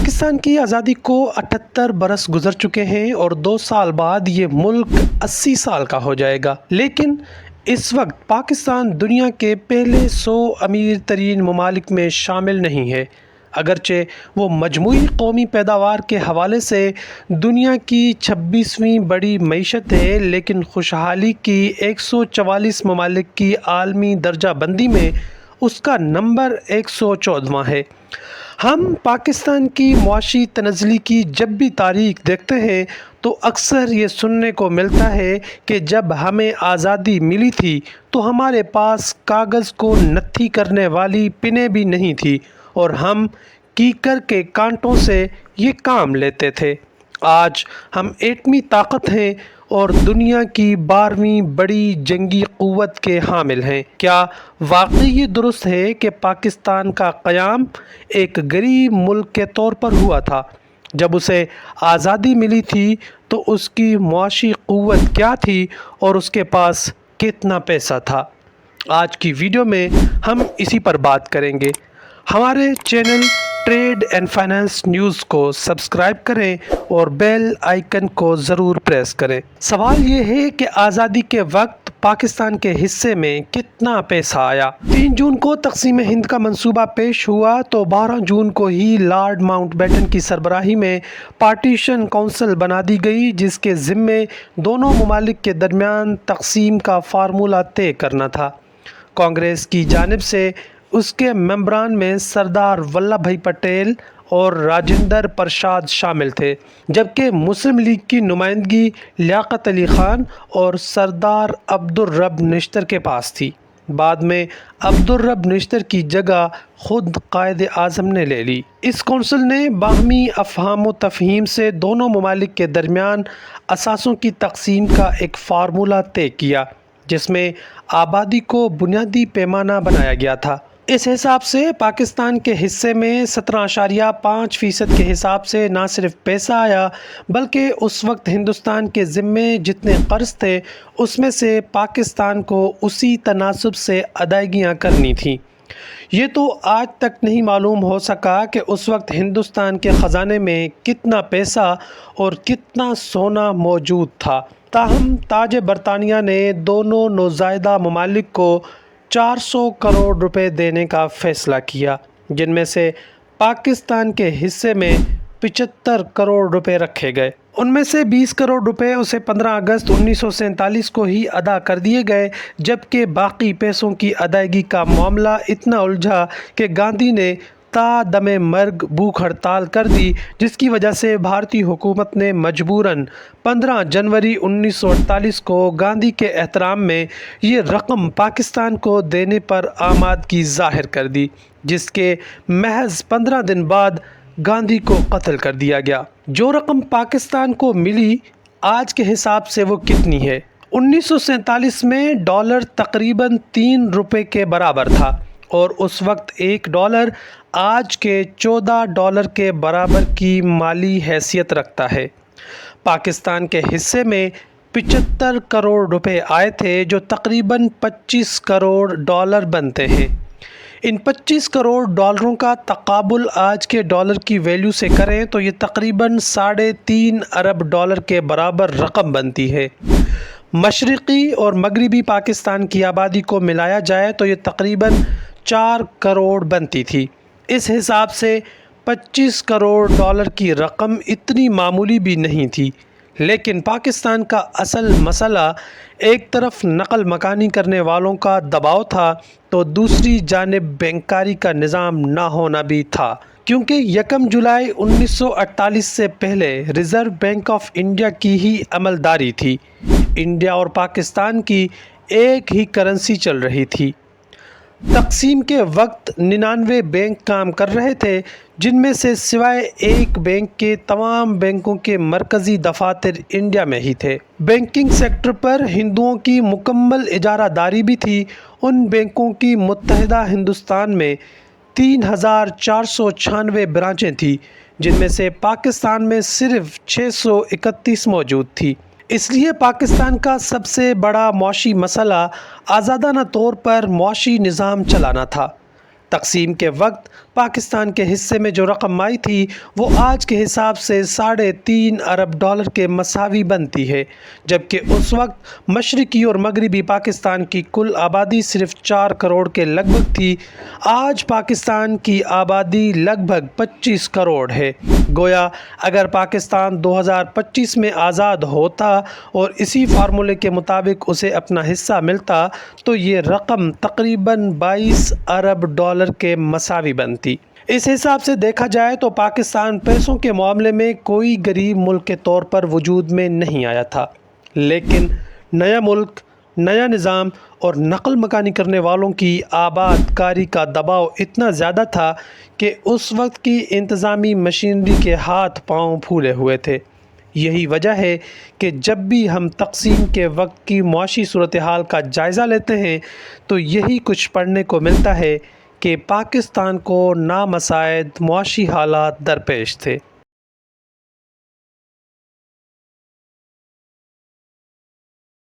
پاکستان کی آزادی کو 78 برس گزر چکے ہیں اور 2 سال بعد یہ ملک 80 سال کا ہو جائے گا، لیکن اس وقت پاکستان دنیا کے پہلے 100 امیر ترین ممالک میں شامل نہیں ہے۔ اگرچہ وہ مجموعی قومی پیداوار کے حوالے سے دنیا کی 26ویں بڑی معیشت ہے، لیکن خوشحالی کی 144 ممالک کی عالمی درجہ بندی میں اس کا نمبر 114واں ہے۔ ہم پاکستان کی معاشی تنزلی کی جب بھی تاریخ دیکھتے ہیں تو اکثر یہ سننے کو ملتا ہے کہ جب ہمیں آزادی ملی تھی تو ہمارے پاس کاغذ کو نتھی کرنے والی پنیں بھی نہیں تھی اور ہم کیکر کے کانٹوں سے یہ کام لیتے تھے۔ آج ہم ایٹمی طاقت ہیں اور دنیا کی 12ویں بڑی جنگی قوت کے حامل ہیں۔ کیا واقعی یہ درست ہے کہ پاکستان کا قیام ایک غریب ملک کے طور پر ہوا تھا؟ جب اسے آزادی ملی تھی تو اس کی معاشی قوت کیا تھی اور اس کے پاس کتنا پیسہ تھا؟ آج کی ویڈیو میں ہم اسی پر بات کریں گے۔ ہمارے channel trade and finance news کو سبسکرائب کریں اور بیل آئیکن کو ضرور پریس کریں۔ سوال یہ ہے کہ آزادی کے وقت پاکستان کے حصے میں کتنا پیسہ آیا؟ 3 جون کو تقسیم ہند کا منصوبہ پیش ہوا تو 12 جون کو ہی لارڈ ماؤنٹ بیٹن کی سربراہی میں پارٹیشن کونسل بنا دی گئی، جس کے ذمے دونوں ممالک کے درمیان تقسیم کا فارمولہ طے کرنا تھا۔ کانگریس کی جانب سے اس کے ممبران میں سردار ولبھ بھائی پٹیل اور راجندر پرساد شامل تھے، جبکہ مسلم لیگ کی نمائندگی لیاقت علی خان اور سردار عبدالرب نشتر کے پاس تھی۔ بعد میں عبدالرب نشتر کی جگہ خود قائد اعظم نے لے لی۔ اس کونسل نے باہمی افہام و تفہیم سے دونوں ممالک کے درمیان اثاثوں کی تقسیم کا ایک فارمولہ طے کیا، جس میں آبادی کو بنیادی پیمانہ بنایا گیا تھا۔ اس حساب سے پاکستان کے حصے میں 17.5% کے حساب سے نہ صرف پیسہ آیا، بلکہ اس وقت ہندوستان کے ذمے جتنے قرض تھے اس میں سے پاکستان کو اسی تناسب سے ادائیگیاں کرنی تھیں۔ یہ تو آج تک نہیں معلوم ہو سکا کہ اس وقت ہندوستان کے خزانے میں کتنا پیسہ اور کتنا سونا موجود تھا۔ تاہم تاج برطانیہ نے دونوں نوزائیدہ ممالک کو 400 کروڑ روپے دینے کا فیصلہ کیا، جن میں سے پاکستان کے حصے میں 75 کروڑ روپے رکھے گئے۔ ان میں سے 20 کروڑ روپے اسے 15 اگست 1947 کو ہی ادا کر دیے گئے، جبکہ باقی پیسوں کی ادائیگی کا معاملہ اتنا الجھا کہ گاندھی نے تا دم مرگ بھوک ہڑتال کر دی، جس کی وجہ سے بھارتی حکومت نے مجبوراً 15 جنوری 1948 کو گاندھی کے احترام میں یہ رقم پاکستان کو دینے پر آمادگی ظاہر کر دی، جس کے محض 15 دن بعد گاندھی کو قتل کر دیا گیا۔ جو رقم پاکستان کو ملی آج کے حساب سے وہ کتنی ہے؟ 1947 میں ڈالر تقریباً 3 روپے کے برابر تھا اور اس وقت ایک ڈالر آج کے 14 ڈالر کے برابر کی مالی حیثیت رکھتا ہے۔ پاکستان کے حصے میں 75 کروڑ روپے آئے تھے، جو تقریباً 25 کروڑ ڈالر بنتے ہیں۔ ان 25 کروڑ ڈالروں کا تقابل آج کے ڈالر کی ویلیو سے کریں تو یہ تقریباً 3.5 ارب ڈالر کے برابر رقم بنتی ہے۔ مشرقی اور مغربی پاکستان کی آبادی کو ملایا جائے تو یہ تقریباً 4 کروڑ بنتی تھی۔ اس حساب سے 25 کروڑ ڈالر کی رقم اتنی معمولی بھی نہیں تھی، لیکن پاکستان کا اصل مسئلہ ایک طرف نقل مکانی کرنے والوں کا دباؤ تھا تو دوسری جانب بینکاری کا نظام نہ ہونا بھی تھا، کیونکہ 1 جولائی 1948 سے پہلے ریزرو بینک آف انڈیا کی ہی عملداری تھی۔ انڈیا اور پاکستان کی ایک ہی کرنسی چل رہی تھی۔ تقسیم کے وقت 99 بینک کام کر رہے تھے، جن میں سے سوائے ایک بینک کے تمام بینکوں کے مرکزی دفاتر انڈیا میں ہی تھے۔ بینکنگ سیکٹر پر ہندوؤں کی مکمل اجارہ داری بھی تھی۔ ان بینکوں کی متحدہ ہندوستان میں 3496 برانچیں تھیں، جن میں سے پاکستان میں صرف 631 موجود تھی۔ اس لیے پاکستان کا سب سے بڑا معاشی مسئلہ آزادانہ طور پر معاشی نظام چلانا تھا۔ تقسیم کے وقت پاکستان کے حصے میں جو رقم آئی تھی وہ آج کے حساب سے $3.5 ارب کے مساوی بنتی ہے، جبکہ اس وقت مشرقی اور مغربی پاکستان کی کل آبادی صرف 4 کروڑ کے لگ بھگ تھی۔ آج پاکستان کی آبادی لگ بھگ 25 کروڑ ہے۔ گویا اگر پاکستان 2025 میں آزاد ہوتا اور اسی فارمولے کے مطابق اسے اپنا حصہ ملتا تو یہ رقم تقریباً $22 ارب کے مساوی بنتی۔ اس حساب سے دیکھا جائے تو پاکستان پیسوں کے معاملے میں کوئی غریب ملک کے طور پر وجود میں نہیں آیا تھا، لیکن نیا ملک، نیا نظام اور نقل مکانی کرنے والوں کی آباد کاری کا دباؤ اتنا زیادہ تھا کہ اس وقت کی انتظامی مشینری کے ہاتھ پاؤں پھولے ہوئے تھے۔ یہی وجہ ہے کہ جب بھی ہم تقسیم کے وقت کی معاشی صورتحال کا جائزہ لیتے ہیں تو یہی کچھ پڑھنے کو ملتا ہے کہ پاکستان کو نامساعد معاشی حالات درپیش تھے۔